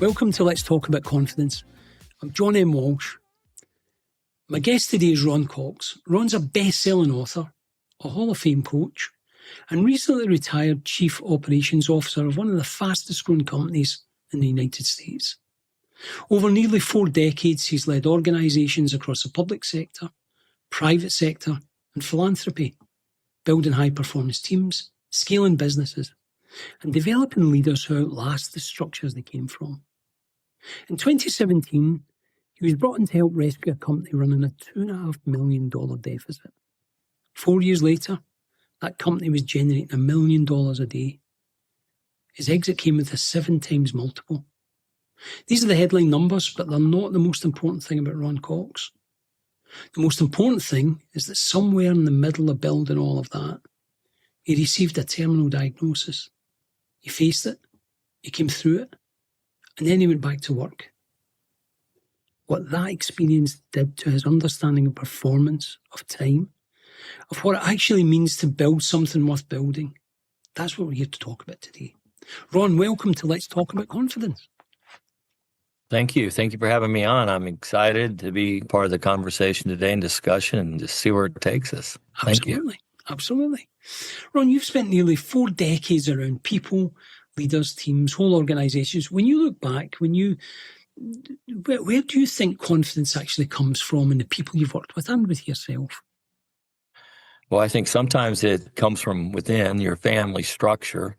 Welcome to Let's Talk About Confidence. I'm John M. Walsh. My guest today is Ron Cox. Ron's a best-selling author, a Hall of Fame coach, and recently retired Chief Operations Officer of one of the fastest-growing companies in the United States. Over nearly 4 decades, he's led organisations across the public sector, private sector, and philanthropy, building high-performance teams, scaling businesses, and developing leaders who outlast the structures they came from. In 2017, he was brought in to help rescue a company running a $2.5 million deficit. 4 years later, that company was generating $1 million a day. His exit came with a 7 times multiple. These are the headline numbers, but they're not the most important thing about Ron Cox. The most important thing is that somewhere in the middle of building all of that, he received a terminal diagnosis. He faced it, he came through it, and then he went back to work. What that experience did to his understanding of performance, of time, of what it actually means to build something worth building, that's what we're here to talk about today. Ron, welcome to Let's Talk About Confidence. Thank you. Thank you for having me on. I'm excited to be part of the conversation today and discussion and just see where it takes us. Thank you. Absolutely. Ron, you've spent nearly 4 decades around people, leaders, teams, whole organisations. When you look back, where do you think confidence actually comes from in the people you've worked with and with yourself? Well, I think sometimes it comes from within your family structure.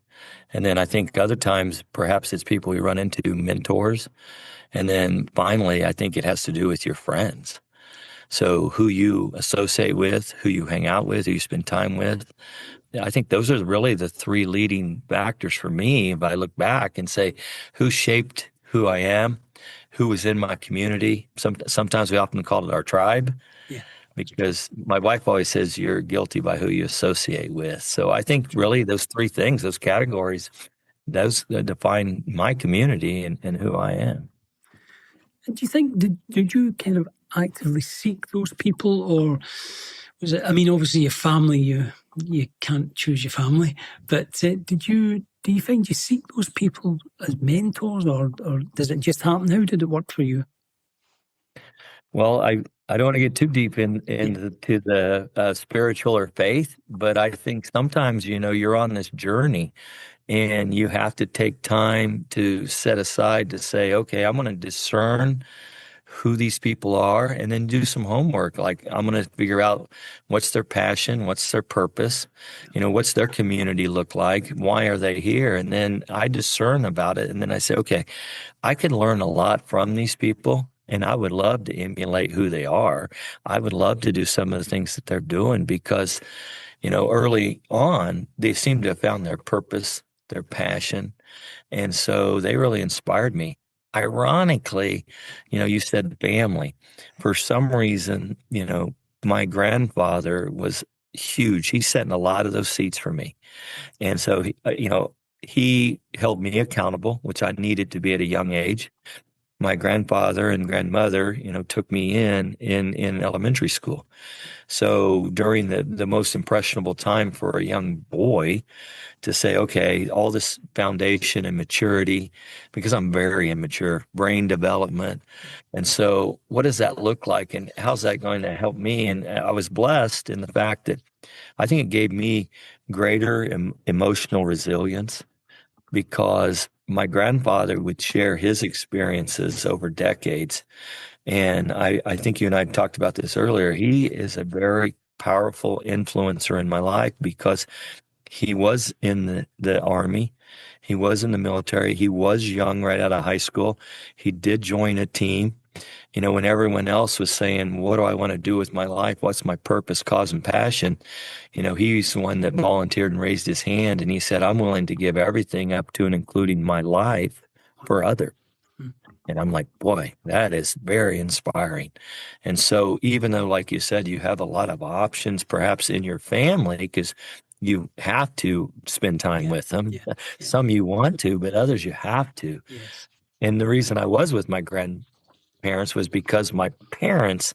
And then I think other times perhaps it's people you run into, mentors. And then finally, I think it has to do with your friends. So who you associate with, who you hang out with, who you spend time with. I think those are really the 3 leading factors for me. If I look back and say, who shaped who I am, who was in my community. Sometimes we often call it our tribe. Yeah. Because my wife always says you're guilty by who you associate with. So I think really those 3 things, those categories, those define my community and who I am. And do you think, did you kind of actively seek those people, or was it, I mean, obviously your family, you can't choose your family, but do you find you seek those people as mentors, or does it just happen? How did it work for you? Well, I don't want to get too deep into the spiritual or faith, but I think sometimes, you're on this journey and you have to take time to set aside to say, okay, I'm going to discern who these people are and then do some homework. Like I'm going to figure out what's their passion, what's their purpose, what's their community look like, why are they here? And then I discern about it. And then I say, okay, I can learn a lot from these people. And I would love to emulate who they are. I would love to do some of the things that they're doing because, early on, they seem to have found their purpose, their passion. And so they really inspired me. Ironically, you said family. For some reason, my grandfather was huge. He sat in a lot of those seats for me. And so, he held me accountable, which I needed to be at a young age. My grandfather and grandmother, took me in elementary school. So during the most impressionable time for a young boy to say, okay, all this foundation and maturity, because I'm very immature, brain development. And so what does that look like and how's that going to help me? And I was blessed in the fact that I think it gave me greater emotional resilience because my grandfather would share his experiences over decades. And I think you and I talked about this earlier. He is a very powerful influencer in my life because he was in the Army. He was in the military. He was young right out of high school. He did join a team. When everyone else was saying, what do I want to do with my life? What's my purpose, cause, and passion? He's the one that volunteered and raised his hand. And he said, I'm willing to give everything up to and including my life for others. And I'm like, boy, that is very inspiring. And so even though, like you said, you have a lot of options perhaps in your family because you have to spend time with them. Yeah. Some you want to, but others you have to. Yes. And the reason I was with my grandparents was because my parents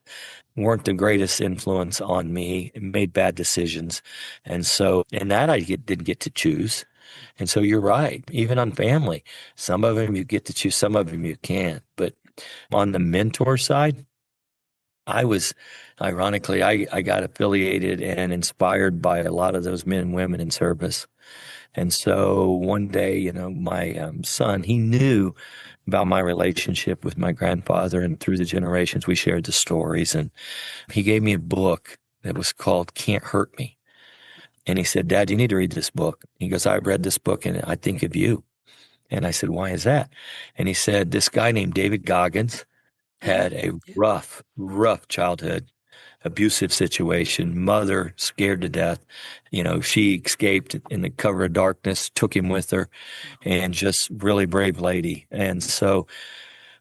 weren't the greatest influence on me and made bad decisions. And that I didn't get to choose. And so you're right. Even on family, some of them you get to choose, some of them you can't. But on the mentor side, I was, ironically, I got affiliated and inspired by a lot of those men and women in service. And so one day, you know, my son, he knew about my relationship with my grandfather, and through the generations, we shared the stories. And he gave me a book that was called Can't Hurt Me. And he said, Dad, you need to read this book. He goes, I've read this book and I think of you. And I said, why is that? And he said, this guy named David Goggins had a rough childhood, abusive situation, mother scared to death. You know, she escaped in the cover of darkness, took him with her, and just really brave lady. And so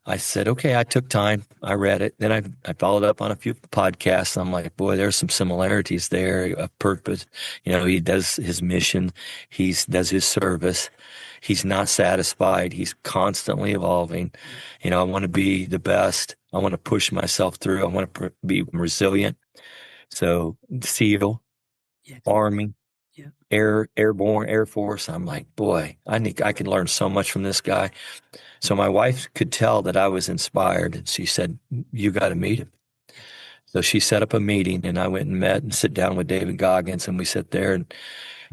I said, okay, I took time. I read it. Then I followed up on a few podcasts. I'm like, boy, there's some similarities there, a purpose. You know, he does his mission. He does his service. He's not satisfied. He's constantly evolving. You know, I want to be the best. I want to push myself through. I want to be resilient. So SEAL, Army, Airborne, Air Force. I'm like, boy, I can learn so much from this guy. So my wife could tell that I was inspired, and she said, you got to meet him. So she set up a meeting, and I went and met and sit down with David Goggins, and we sat there and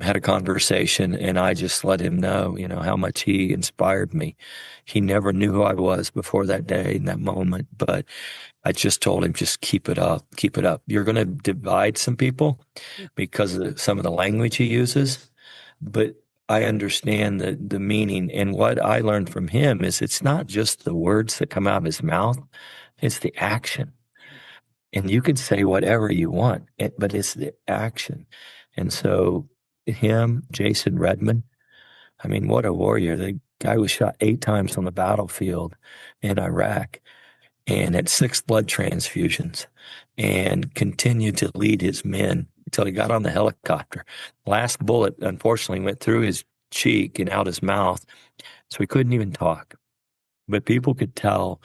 had a conversation, and I just let him know, you know, how much he inspired me. He never knew who I was before that day and that moment, but I just told him, just keep it up, keep it up. You're going to divide some people because of some of the language he uses, but I understand the meaning. And what I learned from him is it's not just the words that come out of his mouth, it's the action. And you can say whatever you want, but it's the action. And so him, Jason Redman, I mean, what a warrior. The guy was shot 8 times on the battlefield in Iraq and had 6 blood transfusions and continued to lead his men until he got on the helicopter. Last bullet, unfortunately, went through his cheek and out his mouth, so he couldn't even talk. But people could tell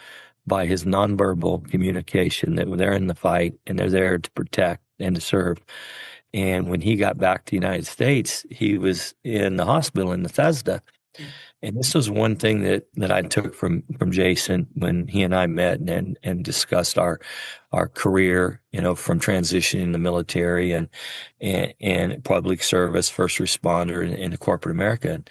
by his nonverbal communication that they're in the fight and they're there to protect and to serve. And when he got back to the United States, he was in the hospital in Bethesda. And this was one thing that I took from Jason when he and I met and discussed our career, you know, from transitioning in the military and public service, first responder into corporate America. And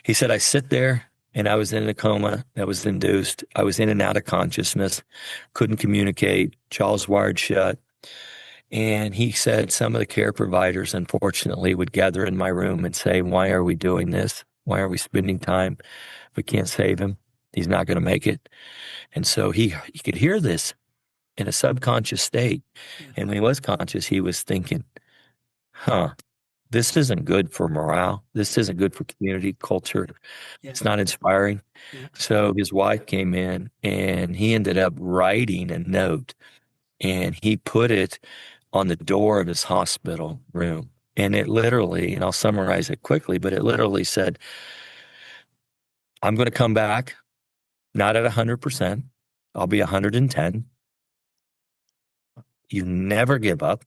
he said, I sit there and I was in a coma that was induced. I was in and out of consciousness, couldn't communicate, jaws wired shut. And he said some of the care providers, unfortunately, would gather in my room and say, why are we doing this? Why are we spending time? We can't save him. He's not going to make it. And so he could hear this in a subconscious state. And when he was conscious, he was thinking, this isn't good for morale. This isn't good for community culture. It's not inspiring. So his wife came in and he ended up writing a note and he put it on the door of his hospital room. And it literally, and I'll summarize it quickly, but it literally said, I'm going to come back, not at 100%. I'll be 110. You never give up.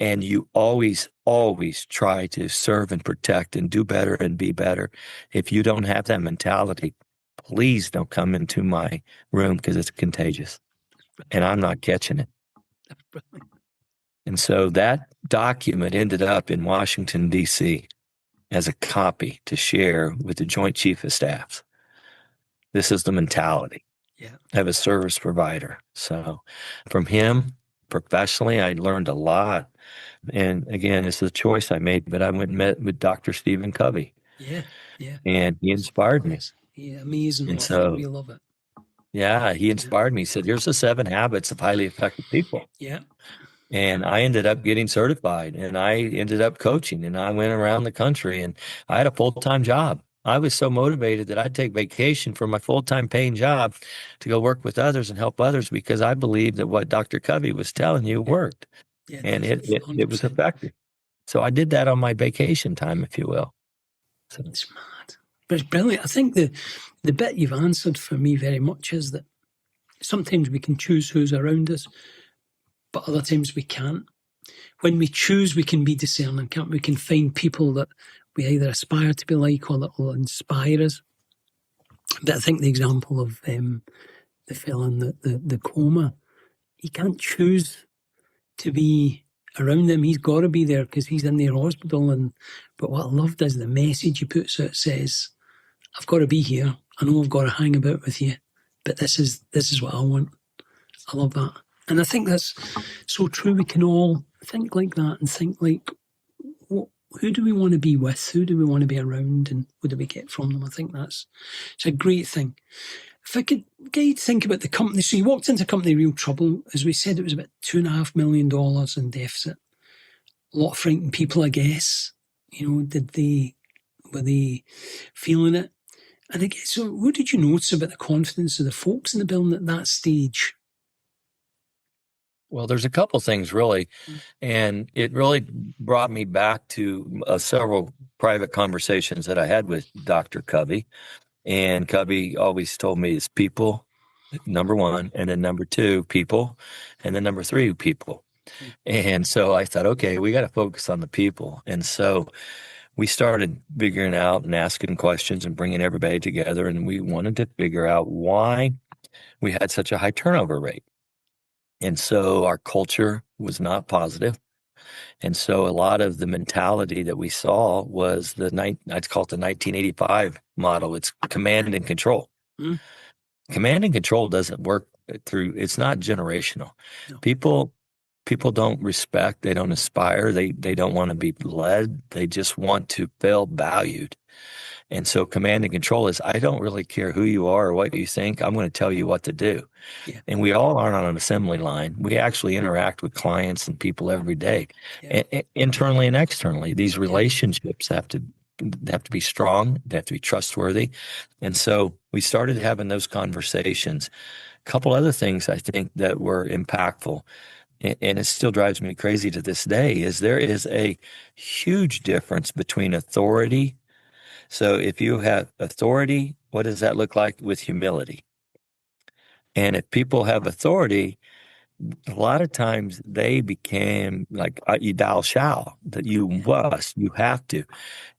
And you always, always try to serve and protect and do better and be better. If you don't have that mentality, please don't come into my room because it's contagious. And I'm not catching it. And so that document ended up in Washington, D.C. as a copy to share with the Joint Chief of Staffs. This is the mentality of a service provider. So from him, professionally, I learned a lot. And again, it's a choice I made, but I went and met with Dr. Stephen Covey. And he inspired me. Amazing. And so, we love it. Yeah, he inspired me. He said, here's the 7 habits of highly effective people. And I ended up getting certified and I ended up coaching and I went around the country and I had a full-time job. I was so motivated that I'd take vacation from my full-time paying job to go work with others and help others because I believed that what Dr. Covey was telling you worked. And it was effective. So I did that on my vacation time, if you will. So. It's mad. But it's brilliant. I think the bit you've answered for me very much is that sometimes we can choose who's around us, but other times we can't. When we choose, we can be discerning, can't we? We can find people that we either aspire to be like or that will inspire us. But I think the example of the fella in the coma, he can't choose to be around them. He's got to be there because he's in their hospital. But what I loved is the message he puts out says, I've got to be here. I know I've got to hang about with you, but this is what I want. I love that. And I think that's so true. We can all think like that and think like, who do we want to be with? Who do we want to be around? And what do we get from them? I think it's a great thing. If I could get you to think about the company. So you walked into company real trouble. As we said, it was about $2.5 million in deficit. A lot of frightened people, I guess. Were they feeling it? And I guess, so what did you notice about the confidence of the folks in the building at that stage? Well, there's a couple things really, and it really brought me back to several private conversations that I had with Dr. Covey. And Covey always told me it's people, number one, and then number two, people, and then number three, people. And so I thought, okay, we got to focus on the people. And so we started figuring out and asking questions and bringing everybody together. And we wanted to figure out why we had such a high turnover rate. And so our culture was not positive. And so a lot of the mentality that we saw was I'd call it the 1985 model. It's command and control. Mm. Command and control doesn't work it's not generational. No. People don't respect, they don't aspire, they don't want to be led, they just want to feel valued. And so command and control is, I don't really care who you are or what you think, I'm going to tell you what to do. Yeah. And we all aren't on an assembly line. We actually interact with clients and people every day, internally and externally. These relationships have to be strong, they have to be trustworthy. And so we started having those conversations. A couple other things I think that were impactful, and it still drives me crazy to this day, is there is a huge difference between authority. So if you have authority, what does that look like with humility? And if people have authority, a lot of times they became like, thou shall, that you must, you have to.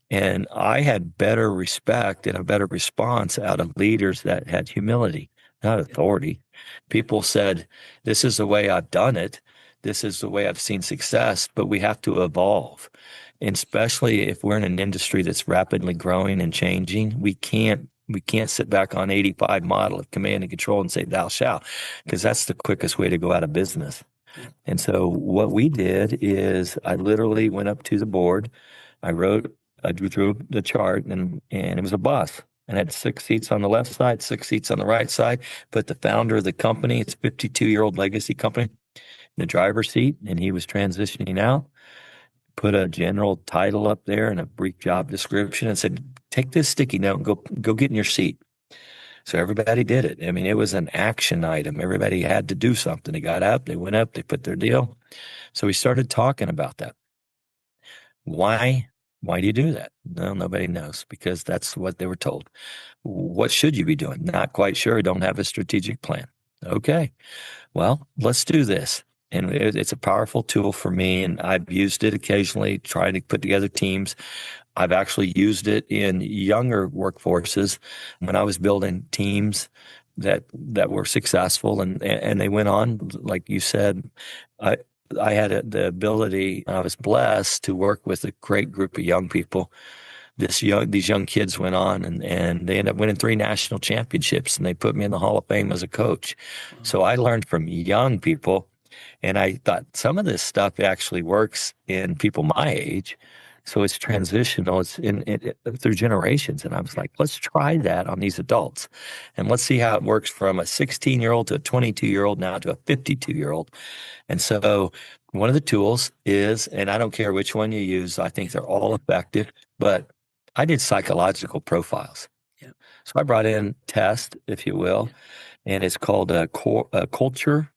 And I had better respect and a better response out of leaders that had humility, not authority. People said, this is the way I've done it. This is the way I've seen success, but we have to evolve. And especially if we're in an industry that's rapidly growing and changing, we can't sit back on 85 model of command and control and say, thou shalt, because that's the quickest way to go out of business. And so what we did is I literally went up to the board. I drew through the chart, and it was a bus. And had 6 seats on the left side, 6 seats on the right side. Put the founder of the company, it's a 52-year-old legacy company, in the driver's seat, and he was transitioning out. Put a general title up there and a brief job description and said, take this sticky note and go get in your seat. So everybody did it. I mean, it was an action item. Everybody had to do something. They got up, they went up, they put their deal. So we started talking about that. Why do you do that? No, nobody knows, because that's what they were told. What should you be doing? Not quite sure. Don't have a strategic plan. Okay, well, let's do this. And it's a powerful tool for me, and I've used it occasionally trying to put together teams. I've actually used it in younger workforces when I was building teams that were successful, and they went on, like you said. I had the ability, I was blessed to work with a great group of young people. These young kids went on and they ended up winning 3 national championships, and they put me in the Hall of Fame as a coach. So I learned from young people. And I thought some of this stuff actually works in people my age. So it's transitional. It's through generations. And I was like, let's try that on these adults. And let's see how it works from a 16-year-old to a 22-year-old now to a 52-year-old. And so one of the tools is, and I don't care which one you use, I think they're all effective, but I did psychological profiles. Yeah. So I brought in test, if you will, and it's called a culture,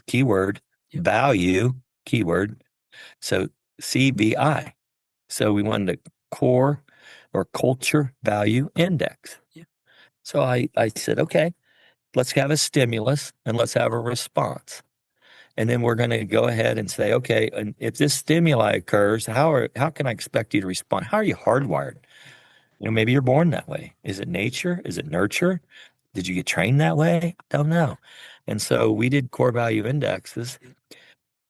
keyword, value, keyword. So CVI. So we wanted a core or culture value index. Yeah. So I said, okay, let's have a stimulus and let's have a response. And then we're going to go ahead and say, okay, and if this stimuli occurs, how can I expect you to respond? How are you hardwired? Maybe you're born that way. Is it nature? Is it nurture? Did you get trained that way? Don't know. And so we did core value indexes.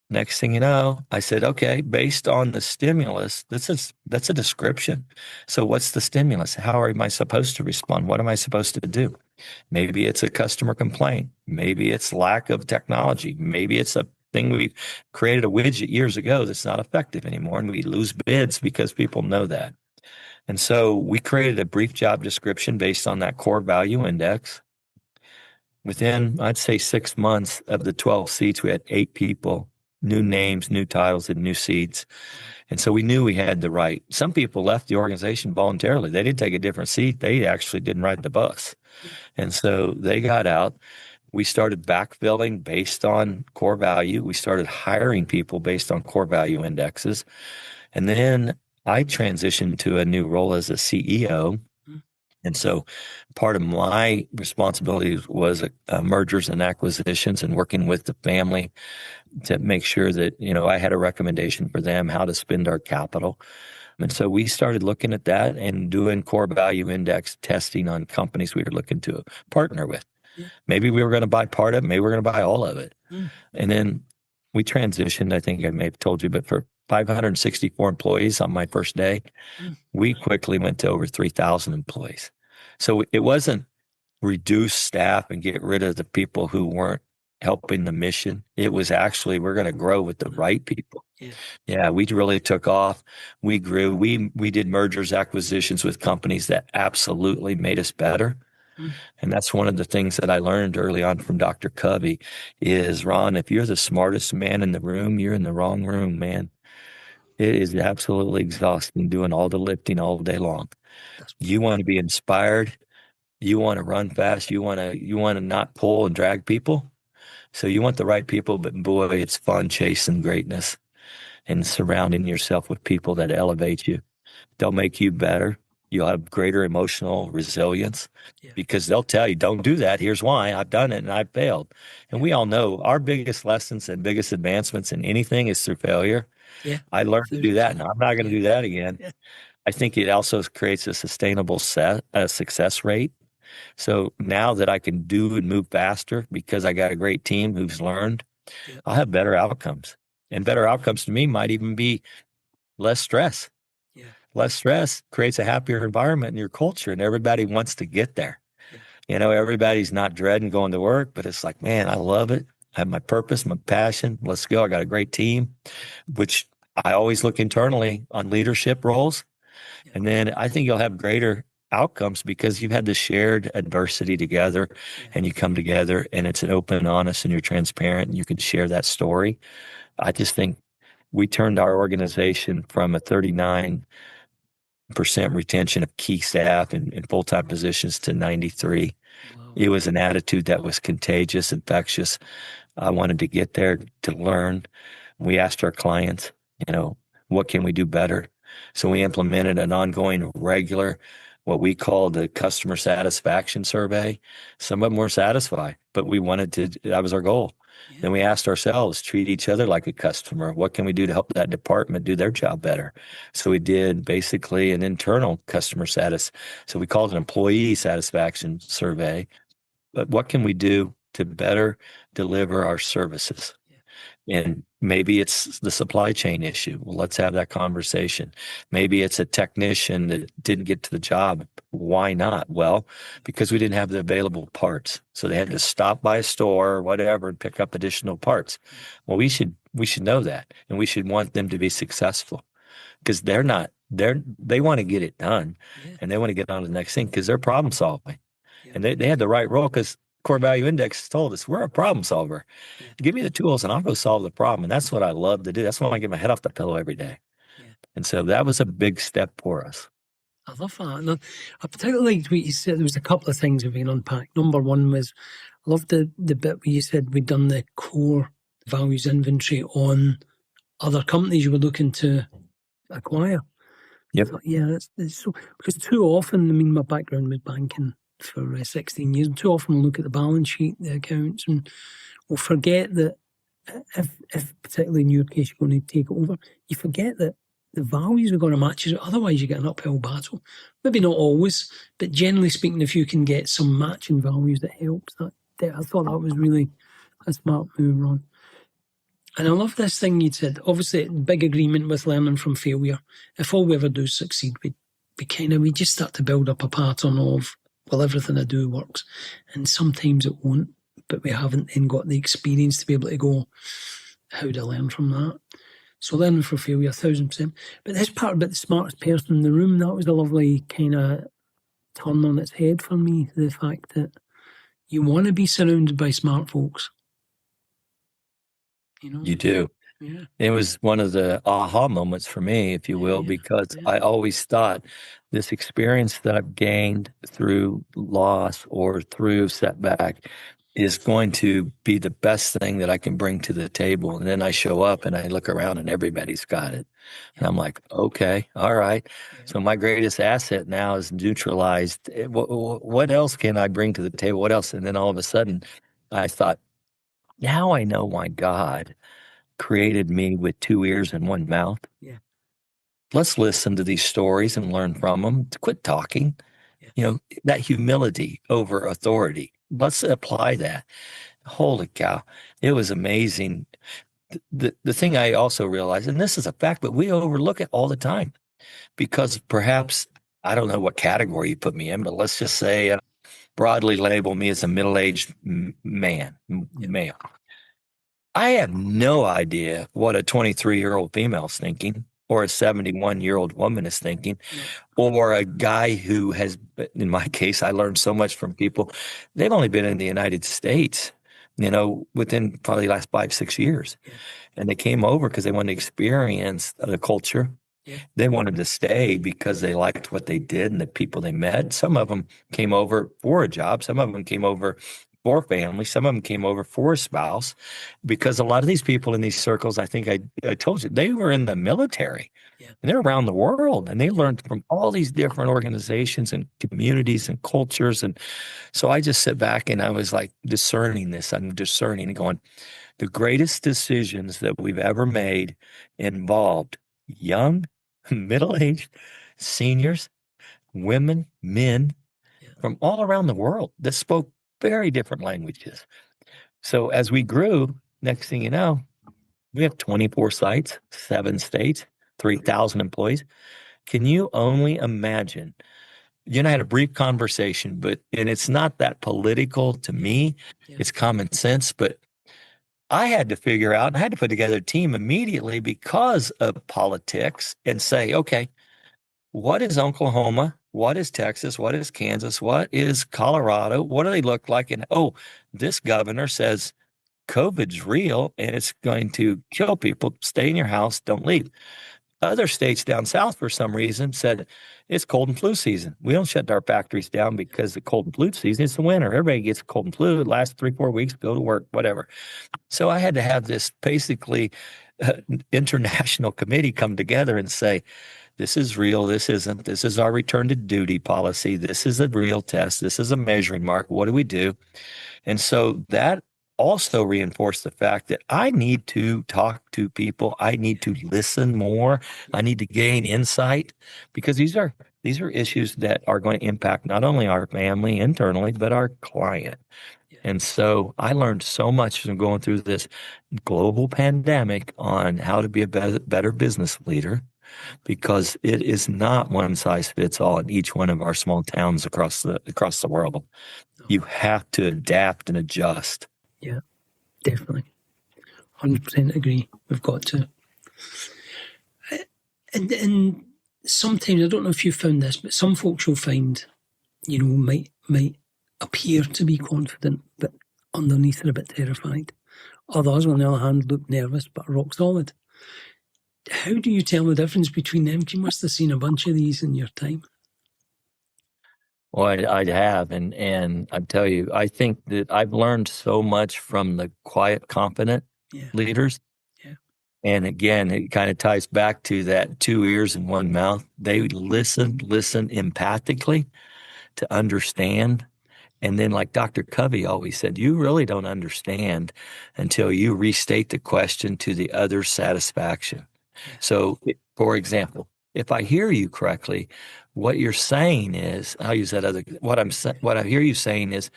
Next thing you know, I said, okay, based on the stimulus, that's a description. So what's the stimulus? How am I supposed to respond? What am I supposed to do? Maybe it's a customer complaint. Maybe it's lack of technology. Maybe it's a thing we created a widget years ago that's not effective anymore, and we lose bids because people know that. And so we created a brief job description based on that core value index. Within, I'd say, 6 months of the 12 seats, we had 8 people, new names, new titles, and new seats. And so we knew we had the right. Some people left the organization voluntarily. They didn't take a different seat. They actually didn't ride the bus. And so they got out. We started backfilling based on core value. We started hiring people based on core value indexes. And then I transitioned to a new role as a CEO. And so part of my responsibilities was mergers and acquisitions and working with the family to make sure that, I had a recommendation for them how to spend our capital. And so we started looking at that and doing core value index testing on companies we were looking to partner with. Yeah. Maybe we were going to buy part of it. Maybe we're going to buy all of it. And then we transitioned, I think I may have told you, but for 564 employees on my first day, we quickly went to over 3,000 employees. So it wasn't reduce staff and get rid of the people who weren't helping the mission. It was actually, we're going to grow with the right people. Yeah, we really took off. We grew. We did mergers, acquisitions with companies that absolutely made us better. And that's one of the things that I learned early on from Dr. Covey is, Ron, if you're the smartest man in the room, you're in the wrong room, man. It is absolutely exhausting doing all the lifting all day long. You want to be inspired. You want to run fast. You want to not pull and drag people. So you want the right people, but boy, it's fun chasing greatness and surrounding yourself with people that elevate you. They'll make you better. You'll have greater emotional resilience because they'll tell you, don't do that. Here's why. I've done it and I've failed. And we all know our biggest lessons and biggest advancements in anything is through failure. Yeah, I learned to do that, and I'm not going to do that again. Yeah. I think it also creates a sustainable success rate. So now that I can do and move faster because I got a great team who's learned, I'll have better outcomes. And better outcomes to me might even be less stress. Yeah. Less stress creates a happier environment in your culture, and everybody wants to get there. Yeah. Everybody's not dreading going to work, but it's like, man, I love it. I have my purpose, my passion. Let's go. I got a great team, which I always look internally on leadership roles. Yeah. And then I think you'll have greater outcomes because you've had this shared adversity together and you come together and it's an open, honest, and you're transparent and you can share that story. I just think we turned our organization from a 39% retention of key staff in full-time positions to 93. Wow. It was an attitude that was contagious, infectious. I wanted to get there to learn. We asked our clients, what can we do better? So we implemented an ongoing, regular, what we call the customer satisfaction survey. Some of them were satisfied, but we wanted to, that was our goal. Yeah. Then we asked ourselves, treat each other like a customer. What can we do to help that department do their job better? So we did basically an internal customer So we called it an employee satisfaction survey. But what can we do to better deliver our services? And maybe it's the supply chain issue. Well, let's have that conversation. Maybe it's a technician that didn't get to the job. Why not? Well, because we didn't have the available parts. So they had to stop by a store or whatever and pick up additional parts. Well, we should know that. And we should want them to be successful because they want to get it done and they want to get on to the next thing because they're problem solving. And they had the right role because core value index told us we're a problem solver. Give me the tools and I'll go solve the problem. And that's what I love to do. That's why I get my head off the pillow every day. Yeah. And so that was a big step for us. I love that. I particularly liked what you said. There was a couple of things that we can unpack. Number one was, I loved the bit where you said we'd done the core values inventory on other companies you were looking to acquire. Yep. Thought, that's so, because too often, my background was banking for 16 years, and too often we'll look at the balance sheet, the accounts, and we'll forget that if particularly in your case you're going to take it over, you forget that the values are going to match it. Otherwise, you get an uphill battle. Maybe not always, but generally speaking, if you can get some matching values, that helps. I thought that was really a smart move, Ron. And I love this thing you said. Obviously, big agreement with learning from failure. If all we ever do is succeed, we just start to build up a pattern of, well, everything I do works. And sometimes it won't, but we haven't then got the experience to be able to go, how do I learn from that? So learning from failure, 1000%. But this part about the smartest person in the room, that was a lovely kind of turn on its head for me. The fact that you want to be surrounded by smart folks. You do. Yeah. It was one of the aha moments for me, if you will, because I always thought this experience that I've gained through loss or through setback is going to be the best thing that I can bring to the table. And then I show up and I look around and everybody's got it. And I'm like, okay, all right. So my greatest asset now is neutralized. What else can I bring to the table? What else? And then all of a sudden I thought, now I know why God created me with 2 ears and 1 mouth. Yeah. Let's listen to these stories and learn from them. Quit talking. Yeah. That humility over authority. Let's apply that. Holy cow. It was amazing. The thing I also realized, and this is a fact, but we overlook it all the time because perhaps, I don't know what category you put me in, but let's just say broadly label me as a middle-aged male. I have no idea what a 23-year-old female is thinking or a 71-year-old woman is thinking, or a guy who has, in my case, I learned so much from people. They've only been in the United States, within probably the last 5-6 years. Yeah. And they came over because they wanted to experience the culture. Yeah. They wanted to stay because they liked what they did and the people they met. Some of them came over for a job. Some of them came over for family. Some of them came over for a spouse, because a lot of these people in these circles, I think I told you, they were in the military. Yeah. And they're around the world, and they learned from all these different organizations and communities and cultures. And so I just sit back and I was like discerning this. I'm discerning and going, the greatest decisions that we've ever made involved young, middle-aged, seniors, women, men from all around the world that spoke very different languages. So as we grew, next thing you know, we have 24 sites, 7 states, 3,000 employees. Can you only imagine? You and I had a brief conversation, and it's not that political to me. Yeah. It's common sense, but I had to figure out, and I had to put together a team immediately because of politics and say, okay, what is Oklahoma? What is Texas? What is Kansas? What is Colorado? What do they look like? And, this governor says COVID's real and it's going to kill people. Stay in your house. Don't leave. Other states down south, for some reason, said it's cold and flu season. We don't shut our factories down because the cold and flu season. It's the winter. Everybody gets cold and flu. It lasts 3-4 weeks, go to work, whatever. So I had to have this basically international committee come together and say, this is real. This isn't. This is our return to duty policy. This is a real test. This is a measuring mark. What do we do? And so that also reinforced the fact that I need to talk to people. I need to listen more. I need to gain insight, because these are issues that are going to impact not only our family internally, but our client. And so I learned so much from going through this global pandemic on how to be a better business leader, because it is not one size fits all in each one of our small towns across the world. You have to adapt and adjust. Yeah, definitely. 100% agree. We've got to. And sometimes, I don't know if you found this, but some folks you'll find, might appear to be confident, but underneath they're a bit terrified. Others, on the other hand, look nervous, but rock solid. How do you tell the difference between them? You must have seen a bunch of these in your time. Well, I have, and I tell you, I think that I've learned so much from the quiet, confident leaders. Yeah. And again, it kind of ties back to that 2 ears and 1 mouth. They listen empathically to understand And then, like Dr. Covey always said, you really don't understand until you restate the question to the other's satisfaction. Yeah. So, for example, if I hear you correctly, what you're saying is, I'll use that other, what I hear you saying is,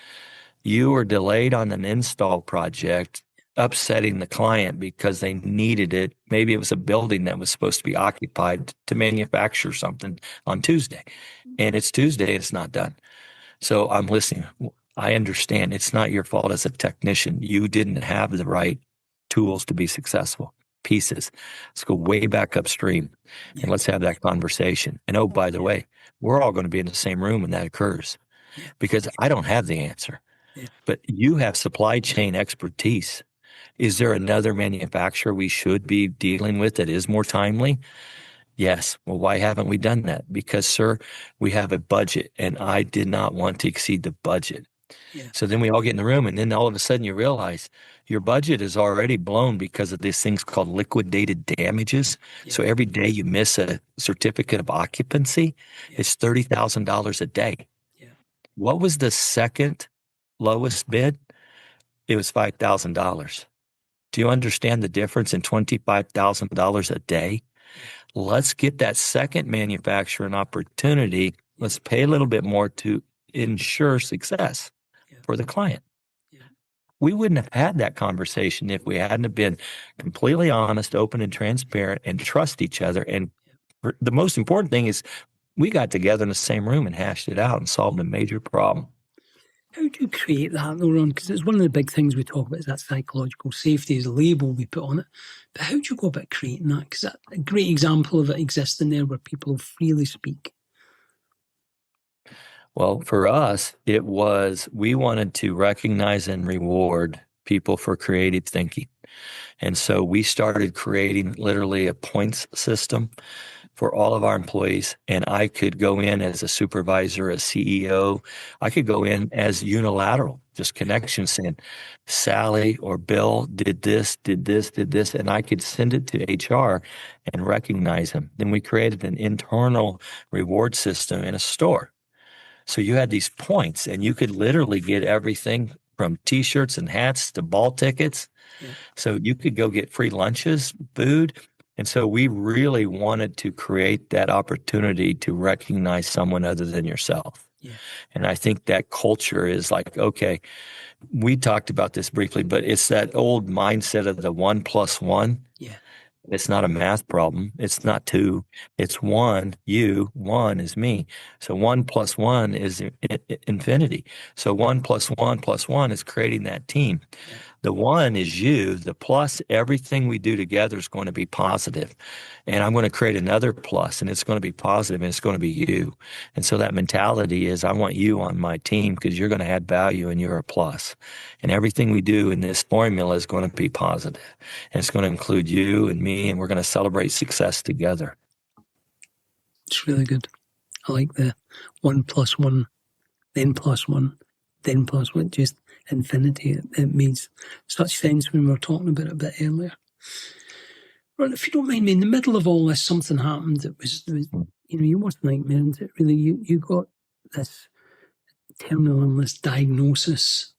you were delayed on an install project, upsetting the client because they needed it. Maybe it was a building that was supposed to be occupied to manufacture something on Tuesday, and it's Tuesday, it's not done. So I'm listening. I understand it's not your fault as a technician. You didn't have the right tools to be successful. Pieces. Let's go way back upstream and let's have that conversation. And oh, by the way, we're all going to be in the same room when that occurs because I don't have the answer. But you have supply chain expertise. Is there another manufacturer we should be dealing with that is more timely? Yes. Well, why haven't we done that? Because, sir, we have a budget and I did not want to exceed the budget. So then we all get in the room and then all of a sudden you realize your budget is already blown because of these things called liquidated damages. So every day you miss a certificate of occupancy, it's $30,000 a day. What was the second lowest bid? It was $5,000. Do you understand the difference in $25,000 a day? Let's get that second manufacturer an opportunity. Let's pay a little bit more to ensure success for the client. We wouldn't have had that conversation if we hadn't have been completely honest, open, and transparent and trust each other. And the most important thing is we got together in the same room and hashed it out and solved a major problem. How do you create that though, Ron? Because it's one of the big things we talk about is that psychological safety is a label we put on it. But how do you go about creating that? Because that's a great example of it existing there where people freely speak. Well, for us, it was we wanted to recognize and reward people for creative thinking. And so we started creating literally a points system for all of our employees. And I could go in as a supervisor, a CEO. I could go in as unilateral, just connections saying, Sally or Bill did this, did this, did this. And I could send it to HR and recognize them. Then we created an internal reward system in a store. So you had these points and you could literally get everything from T-shirts and hats to ball tickets. So you could go get free lunches, food. And so we really wanted to create that opportunity to recognize someone other than yourself. And I think that culture is like, okay, we talked about this briefly, but it's that old mindset of the 1 + 1. It's not a math problem. It's not 2. It's 1, you, 1 is me. So 1 + 1 is infinity. So 1 + 1 + 1 is creating that team. The 1 is you. The plus, everything we do together is going to be positive. And I'm going to create another plus, and it's going to be positive, and it's going to be you. And so that mentality is I want you on my team because you're going to add value and you're a plus. And everything we do in this formula is going to be positive. And it's going to include you and me, and we're going to celebrate success together. It's really good. I like the 1 + 1, then +1, then +1, just infinity. It makes such sense when we were talking about it a bit earlier. Ron, if you don't mind me, in the middle of all this, something happened that was your worst nightmare, and it really, you got this terminal illness diagnosis.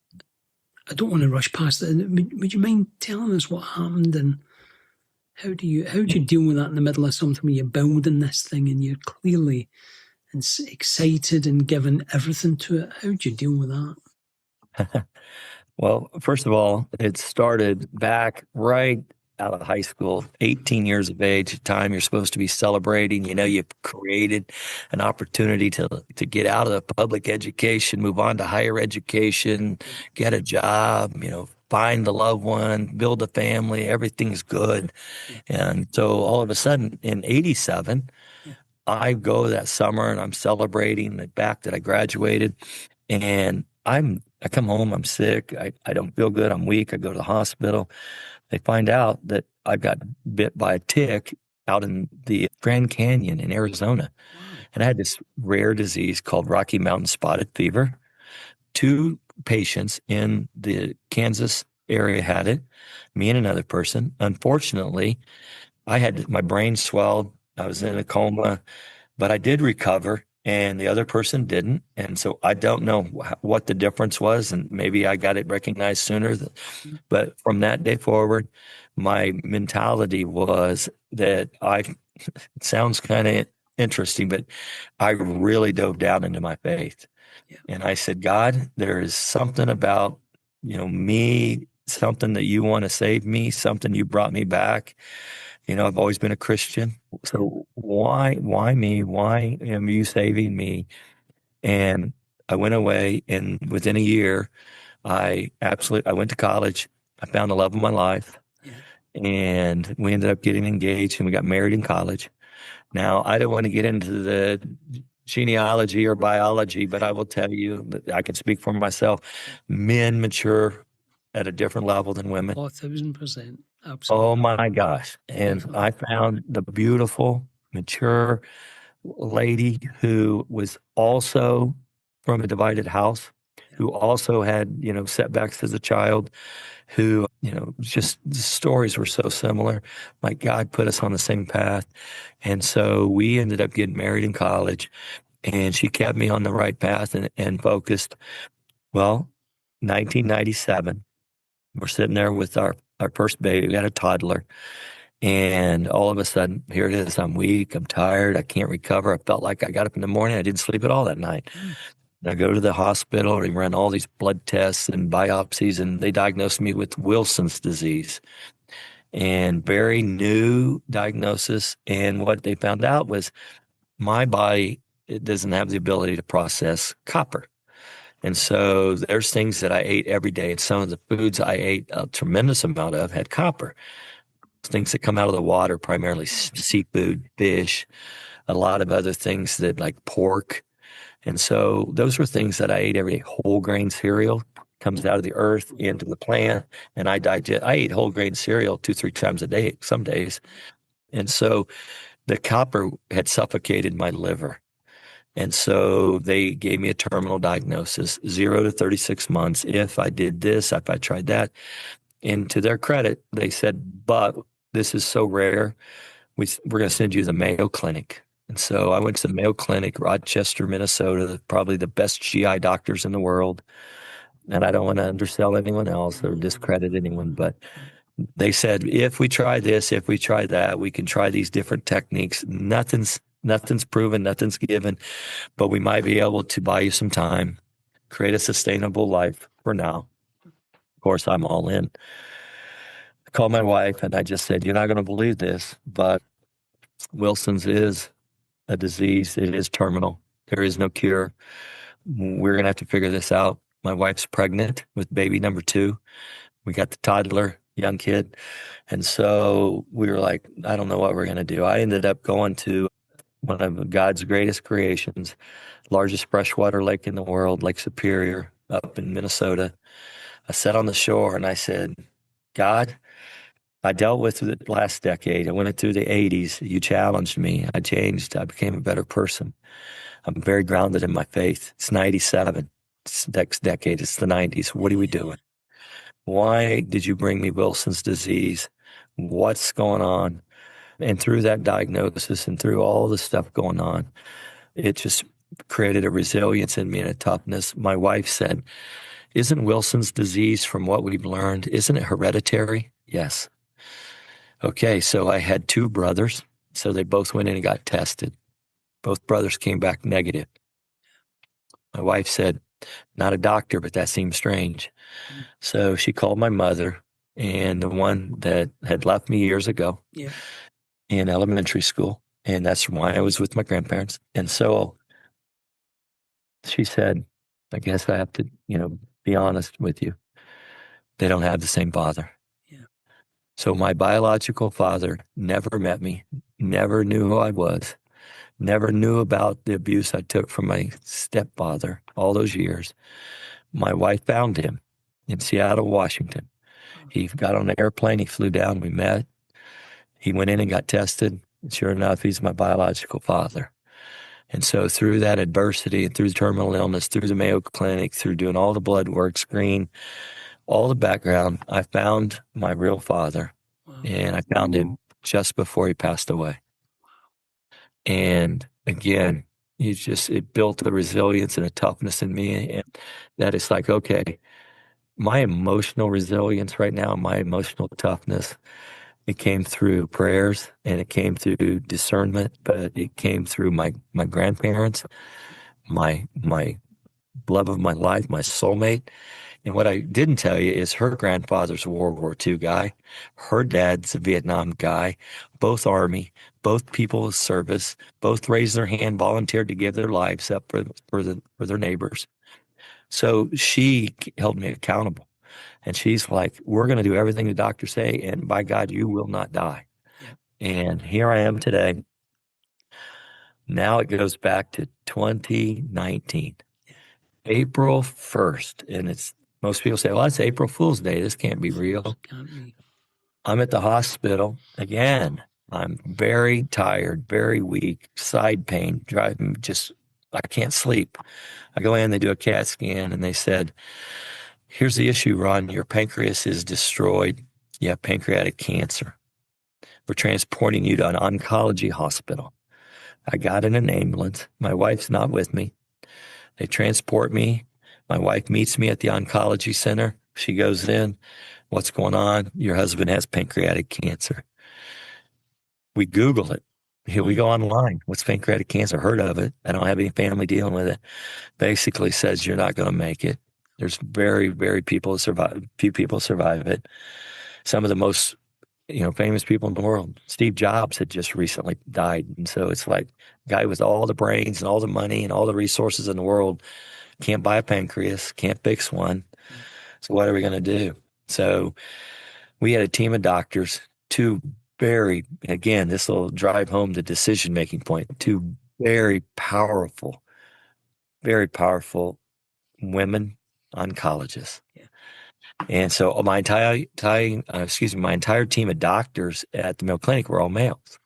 I don't want to rush past it. Would you mind telling us what happened and how do you deal with that in the middle of something where you're building this thing and you're clearly excited and giving everything to it? How do you deal with that? Well, first of all, it started back right out of high school, 18 years of age, time you're supposed to be celebrating. You've created an opportunity to get out of the public education, move on to higher education, get a job, find the loved one, build a family, everything's good. And so all of a sudden in 87, I go that summer and I'm celebrating the fact that I graduated, and I come home, I'm sick, I don't feel good, I'm weak, I go to the hospital. They find out that I got bit by a tick out in the Grand Canyon in Arizona. And I had this rare disease called Rocky Mountain Spotted Fever. 2 patients in the Kansas area had it, me and another person. Unfortunately, I had my brain swelled. I was in a coma, but I did recover. and the other person didn't. And so I don't know what the difference was, and maybe I got it recognized sooner. But from that day forward, my mentality was that it sounds kind of interesting, but I really dove down into my faith. Yeah. And I said, God, there is something about, me, something that you want to save me, something you brought me back. I've always been a Christian. So why me? Why am you saving me? And I went away, and within a year, I went to college. I found the love of my life, and we ended up getting engaged, and we got married in college. Now, I don't want to get into the genealogy or biology, but I will tell you that I can speak for myself. Men mature at a different level than women. 1,000%. Absolutely. Oh my gosh. And Definitely. I found the beautiful, mature lady who was also from a divided house, who also had, setbacks as a child, who, just the stories were so similar. My God put us on the same path. And so we ended up getting married in college, and she kept me on the right path and focused. Well, 1997, we're sitting there with our first baby. We got a toddler. And all of a sudden, here it is. I'm weak. I'm tired. I can't recover. I felt like I got up in the morning. I didn't sleep at all that night. I go to the hospital. They ran all these blood tests and biopsies, and they diagnosed me with Wilson's disease. And very new diagnosis. And what they found out was my body, it doesn't have the ability to process copper. And so there's things that I ate every day. And some of the foods I ate a tremendous amount of had copper. Things that come out of the water, primarily seafood, fish, a lot of other things that like pork. And so those were things that I ate every day. Whole grain cereal comes out of the earth into the plant, and I ate whole grain cereal 2-3 times a day, some days. And so the copper had suffocated my liver. And so they gave me a terminal diagnosis, 0 to 36 months. If I did this, if I tried that. And to their credit, they said, but this is so rare, we're going to send you to the Mayo Clinic. And so I went to the Mayo Clinic, Rochester, Minnesota, probably the best GI doctors in the world. And I don't want to undersell anyone else or discredit anyone, but they said, if we try this, if we try that, we can try these different techniques. Nothing's proven, nothing's given, but we might be able to buy you some time, create a sustainable life for now. Of course, I'm all in. I called my wife and I just said, you're not going to believe this, but Wilson's is a disease. It is terminal. There is no cure. We're going to have to figure this out. My wife's pregnant with baby number 2. We got the toddler, young kid. And so we were like, I don't know what we're going to do. I ended up going to one of God's greatest creations, largest freshwater lake in the world, Lake Superior, up in Minnesota. I sat on the shore and I said, God, I dealt with it last decade. I went through the 80s. You challenged me. I changed. I became a better person. I'm very grounded in my faith. It's 97. It's next decade. It's the 90s. What are we doing? Why did you bring me Wilson's disease? What's going on? And through that diagnosis and through all the stuff going on, it just created a resilience in me and a toughness. My wife said, isn't Wilson's disease, from what we've learned, isn't it hereditary? Yes. Okay, so I had 2 brothers. So they both went in and got tested. Both brothers came back negative. My wife said, not a doctor, but that seems strange. So she called my mother, and the one that had left me years ago in elementary school. And that's why I was with my grandparents. And so she said, I guess I have to, be honest with you. They don't have the same father. So my biological father never met me, never knew who I was, never knew about the abuse I took from my stepfather all those years. My wife found him in Seattle, Washington. He got on an airplane. He flew down. We met. He went in and got tested. And sure enough, he's my biological father. And so through that adversity and through terminal illness, through the Mayo Clinic, through doing all the blood work, screen, all the background, I found my real father. And I found him just before he passed away. And again, it built a resilience and a toughness in me, and that it's like, okay, my emotional resilience right now, my emotional toughness, it came through prayers and it came through discernment, but it came through my grandparents, my love of my life, my soulmate. And what I didn't tell you is her grandfather's a World War II guy. Her dad's a Vietnam guy, both Army, both people of service, both raised their hand, volunteered to give their lives up for their neighbors. So she held me accountable. And she's like, we're going to do everything the doctors say, and by God, you will not die. Yeah. And here I am today. Now it goes back to 2019, April 1st. And most people say, well, that's April Fool's Day. This can't be real. Can't be. I'm at the hospital again. I'm very tired, very weak, side pain, driving I can't sleep. I go in, they do a CAT scan, and they said, here's the issue, Ron. Your pancreas is destroyed. You have pancreatic cancer. We're transporting you to an oncology hospital. I got in an ambulance. My wife's not with me. They transport me. My wife meets me at the oncology center. She goes in. What's going on? Your husband has pancreatic cancer. We Google it. Here we go online. What's pancreatic cancer? Heard of it. I don't have any family dealing with it. Basically says you're not going to make it. There's very, very few people survive it. Some of the most, famous people in the world. Steve Jobs had just recently died. And so it's like a guy with all the brains and all the money and all the resources in the world can't buy a pancreas, can't fix one. So what are we going to do? So we had a team of doctors, this will drive home the decision-making point, two very powerful women oncologists. Yeah. And so my entire team of doctors at the Mayo Clinic were all males.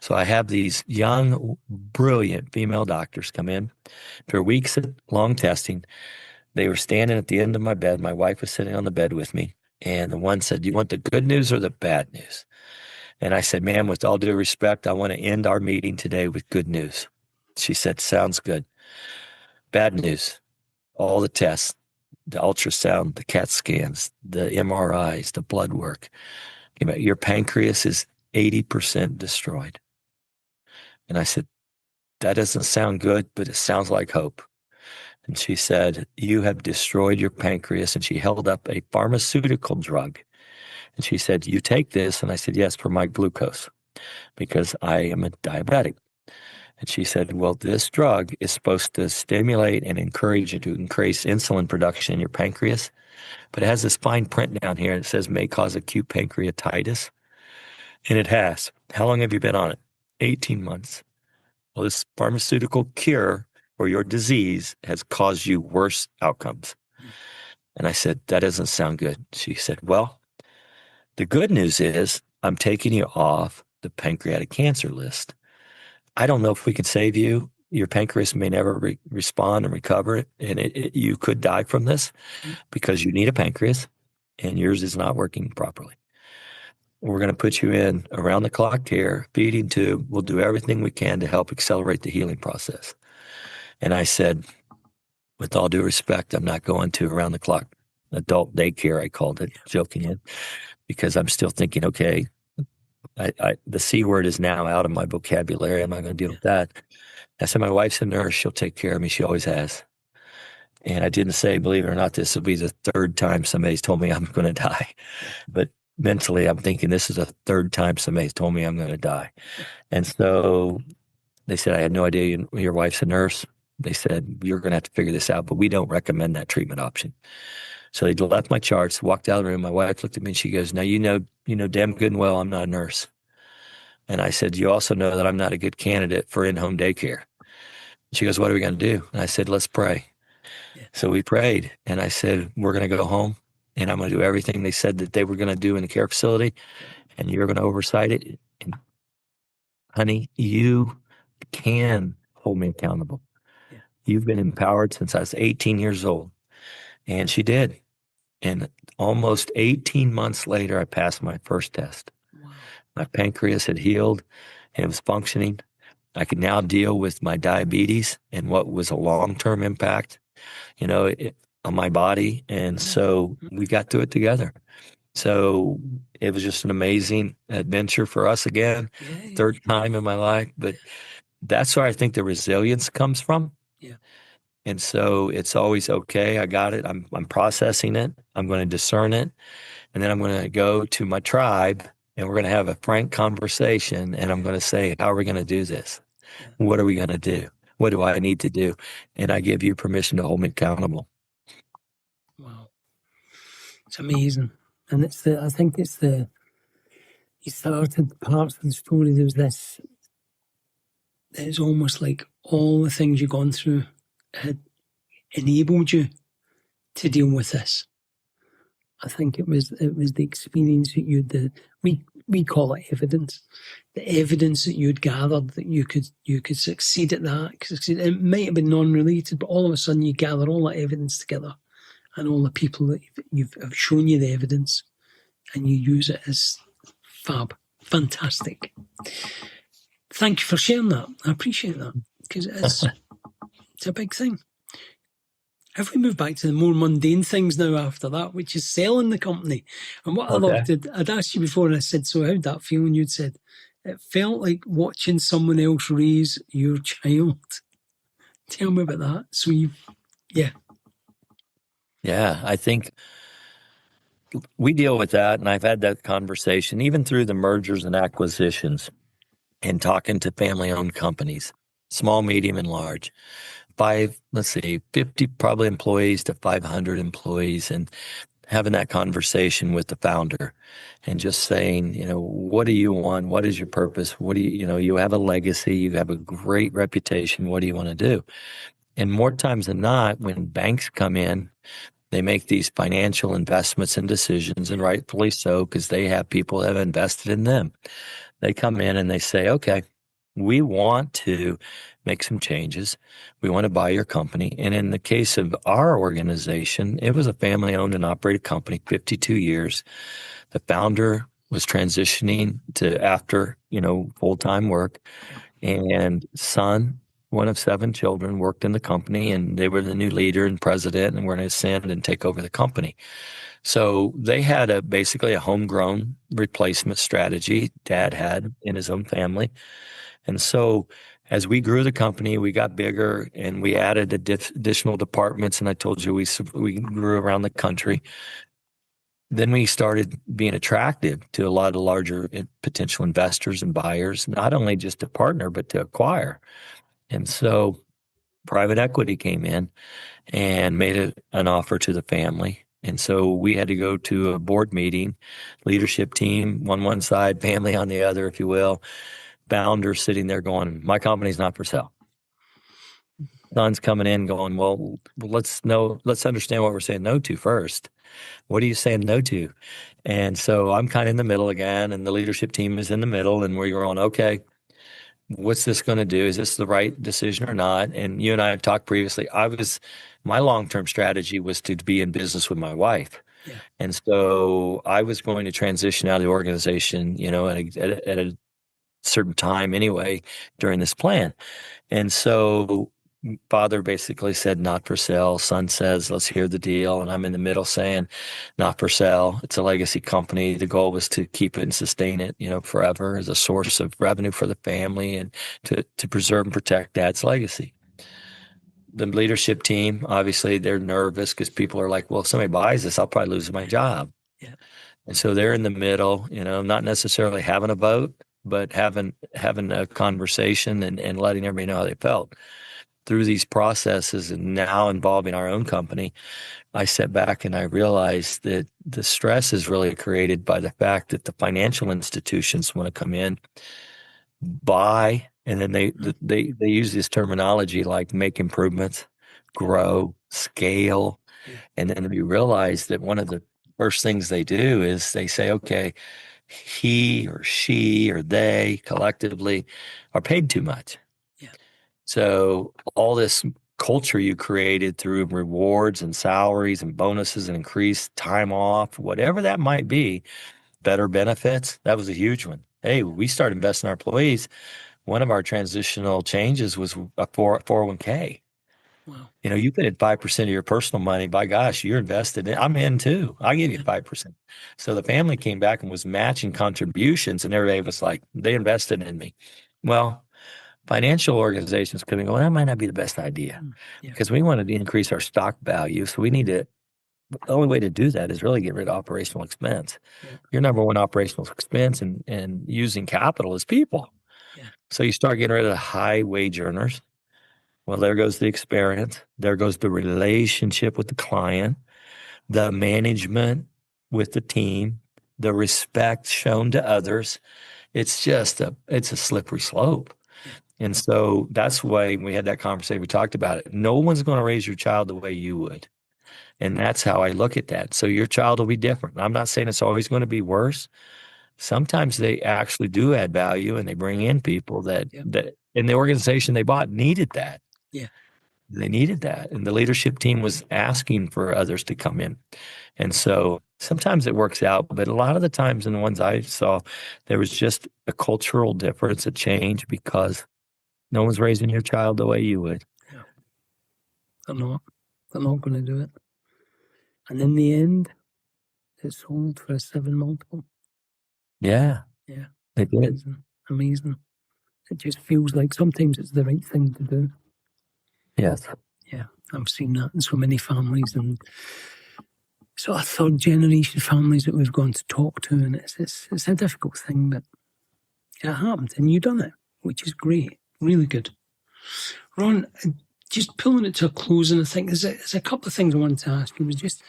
So I have these young, brilliant female doctors come in. For weeks of long testing, they were standing at the end of my bed. My wife was sitting on the bed with me. And the one said, do you want the good news or the bad news? And I said, ma'am, with all due respect, I want to end our meeting today with good news. She said, sounds good. Bad news, all the tests, the ultrasound, the CAT scans, the MRIs, the blood work, your pancreas is 80% destroyed. And I said, that doesn't sound good, but it sounds like hope. And she said, you have destroyed your pancreas. And she held up a pharmaceutical drug. And she said, you take this? And I said, yes, for my glucose, because I am a diabetic. And she said, well, this drug is supposed to stimulate and encourage you to increase insulin production in your pancreas. But it has this fine print down here. And it says may cause acute pancreatitis. And it has. How long have you been on it? 18 months. Well, this pharmaceutical cure for your disease has caused you worse outcomes. And I said, that doesn't sound good. She said, well, the good news is I'm taking you off the pancreatic cancer list. I don't know if we can save you. Your pancreas may never respond and recover, and you could die from this because you need a pancreas and yours is not working properly. We're going to put you in around-the-clock care, feeding tube. We'll do everything we can to help accelerate the healing process. And I said, with all due respect, I'm not going to around-the-clock adult daycare, I called it, jokingly, because I'm still thinking, okay, the C word is now out of my vocabulary. I'm not going to deal with that. I said, my wife's a nurse. She'll take care of me. She always has. And I didn't say, believe it or not, this will be the third time somebody's told me I'm going to die. But mentally, I'm thinking this is the third time somebody's told me I'm going to die. And so they said, I had no idea your wife's a nurse. They said, you're going to have to figure this out, but we don't recommend that treatment option. So they left my charts, walked out of the room. My wife looked at me and she goes, now, you know damn good and well I'm not a nurse. And I said, you also know that I'm not a good candidate for in-home daycare. She goes, what are we going to do? And I said, let's pray. Yeah. So we prayed. And I said, we're going to go home and I'm going to do everything they said that they were going to do in the care facility. And you're going to oversight it. And honey, you can hold me accountable. Yeah. You've been empowered since I was 18 years old. And she did. And almost 18 months later, I passed my first test. Wow. My pancreas had healed and it was functioning. I can now deal with my diabetes and what was a long-term impact, on my body. And so we got through it together. So it was just an amazing adventure for us again, third time in my life. But that's where I think the resilience comes from. Yeah. And so it's always, okay, I got it. I'm processing it. I'm going to discern it. And then I'm going to go to my tribe and we're going to have a frank conversation. And I'm going to say, how are we going to do this? Yeah. What are we going to do? What do I need to do? And I give you permission to hold me accountable. Wow. It's amazing. And I think you started parts of the story. There was this, it's almost like all the things you've gone through had enabled you to deal with this. I think it was the experience that we call it evidence. The evidence that you'd gathered that you could succeed at that. It might have been non-related, but all of a sudden you gather all that evidence together, and all the people that have shown you the evidence, and you use it as fab, fantastic. Thank you for sharing that. I appreciate that, because it's a big thing. If we move back to the more mundane things now after that, which is selling the company, and what I loved, I'd asked you before and I said, so how'd that feel? And you'd said, it felt like watching someone else raise your child. Tell me about that. So Yeah, I think we deal with that, and I've had that conversation even through the mergers and acquisitions and talking to family-owned companies, small, medium, and large. 50 probably employees to 500 employees, and having that conversation with the founder and just saying, what do you want? What is your purpose? What do you have a legacy, you have a great reputation. What do you want to do? And more times than not, when banks come in, they make these financial investments and decisions, and rightfully so, because they have people that have invested in them. They come in and they say, okay, we want to make some changes. We want to buy your company. And in the case of our organization, it was a family-owned and operated company, 52 years. The founder was transitioning to after, full-time work. And son, one of 7 children, worked in the company, and they were the new leader and president, and were going to ascend and take over the company. So they had basically a homegrown replacement strategy Dad had in his own family. And so as we grew the company, we got bigger and we added additional departments. And I told you we grew around the country. Then we started being attractive to a lot of larger potential investors and buyers, not only just to partner, but to acquire. And so private equity came in and made an offer to the family. And so we had to go to a board meeting, leadership team on one side, family on the other, if you will. Founder sitting there going, my company's not for sale. Son's coming in going, well, let's understand what we're saying no to first. What are you saying no to? And so I'm kind of in the middle again, and the leadership team is in the middle, and we're going, okay, what's this going to do? Is this the right decision or not? And you and I have talked previously. My long-term strategy was to be in business with my wife. Yeah. And so I was going to transition out of the organization, at a certain time anyway during this plan. And so father basically said, not for sale. Son says, let's hear the deal. And I'm in the middle saying, not for sale. It's a legacy company. The goal was to keep it and sustain it, forever as a source of revenue for the family and to preserve and protect Dad's legacy. The leadership team, obviously, they're nervous because people are like, well, if somebody buys this, I'll probably lose my job. Yeah. And so they're in the middle, not necessarily having a vote, but having a conversation and letting everybody know how they felt. Through these processes and now involving our own company, I sat back and I realized that the stress is really created by the fact that the financial institutions want to come in, buy, and then they use this terminology like make improvements, grow, scale. And then we realize that one of the first things they do is they say, okay, he or she or they collectively are paid too much. Yeah. So all this culture you created through rewards and salaries and bonuses and increased time off, whatever that might be, better benefits, that was a huge one. Hey, we started investing in our employees. one of our transitional changes was a 401k. Wow. You know, you put in 5% of your personal money. By gosh, you're invested in. I'm in too. I give you 5%. So the family came back and was matching contributions, and everybody was like, they invested in me. Well, financial organizations could be going, that might not be the best idea because we wanted to increase our stock value. So we need to. The only way to do that is really get rid of operational expense. Yeah. Your number one operational expense and using capital is people. Yeah. So you start getting rid of the high wage earners. Well, there goes the experience. There goes the relationship with the client, the management with the team, the respect shown to others. It's just it's a slippery slope. Yeah. And so that's why we had that conversation. We talked about it. No one's going to raise your child the way you would. And that's how I look at that. So your child will be different. I'm not saying it's always going to be worse. Sometimes they actually do add value and they bring in people that in the organization they bought needed that. Yeah. They needed that. And the leadership team was asking for others to come in. And so sometimes it works out, but a lot of the times in the ones I saw, there was just a cultural difference, a change because no one's raising your child the way you would. Yeah. They're not going to do it. And in the end, it sold for a 7 multiple. Yeah. Yeah. They did. Amazing. It just feels like sometimes it's the right thing to do. Yes. Yeah. I've seen that in so many families and sort of third generation families that we've gone to talk to. And it's a difficult thing, but it happened and you've done it, which is great. Really good. Ron, just pulling it to a close, and I think there's a couple of things I wanted to ask you. Was just,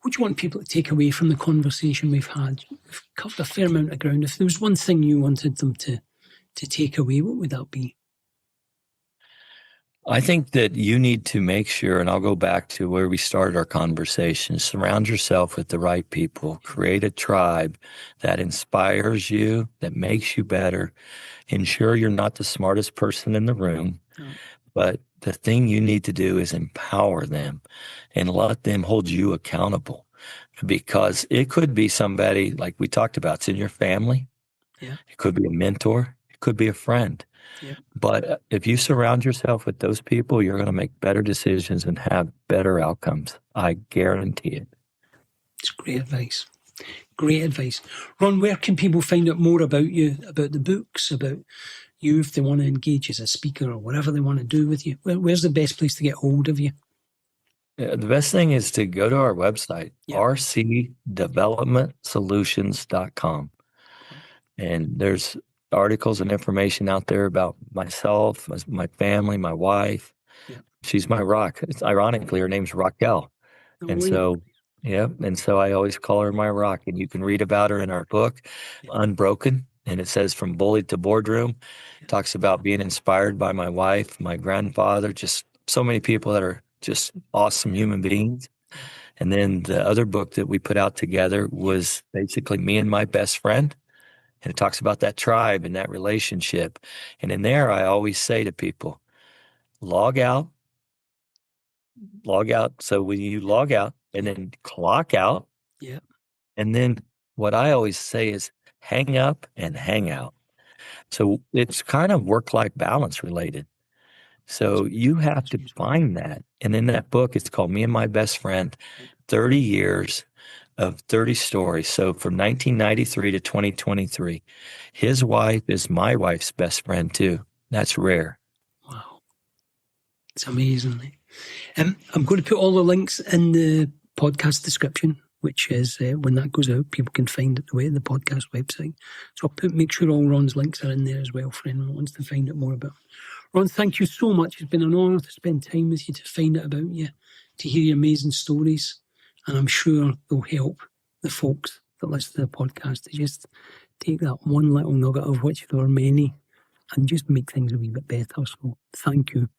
what do you want people to take away from the conversation we've had? We've covered a fair amount of ground. If there was one thing you wanted them to take away, what would that be? I think that you need to make sure, and I'll go back to where we started our conversation, surround yourself with the right people, create a tribe that inspires you, that makes you better. Ensure you're not the smartest person in the room, but the thing you need to do is empower them and let them hold you accountable, because it could be somebody like we talked about. It's in your family. Yeah. It could be a mentor. It could be a friend. Yeah. But if you surround yourself with those people, you're going to make better decisions and have better outcomes. I guarantee it. It's great advice. Great advice. Ron, where can people find out more about you, about the books, about you if they want to engage as a speaker or whatever they want to do with you? Where's the best place to get hold of you? The best thing is to go to our website, rcdevelopmentsolutions.com. And there's articles and information out there about myself, my family, my wife. Yeah. She's my rock. It's ironically, her name's Raquel. And so I always call her my rock. And you can read about her in our book, Unbroken. And it says From Bully to Boardroom. It talks about being inspired by my wife, my grandfather, just so many people that are just awesome human beings. And then the other book that we put out together was basically me and my best friend. And it talks about that tribe and that relationship. And in there, I always say to people, log out. So when you log out and then clock out. Yeah. And then what I always say is hang up and hang out. So it's kind of work-life balance related. So you have to find that. And in that book, it's called Me and My Best Friend, 30 Years of 30 Stories. So from 1993 to 2023, his wife is my wife's best friend too. That's rare. Wow. It's amazing. I'm going to put all the links in the podcast description, which is when that goes out, people can find it the way at the podcast website. So I'll make sure all Ron's links are in there as well for anyone who wants to find out more about him. Ron, thank you so much. It's been an honour to spend time with you, to find out about you, to hear your amazing stories. And I'm sure they'll help the folks that listen to the podcast to just take that one little nugget, of which there are many, and just make things a wee bit better. So thank you.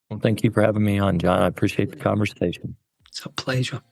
Well, thank you for having me on, John. I appreciate the conversation. It's a pleasure.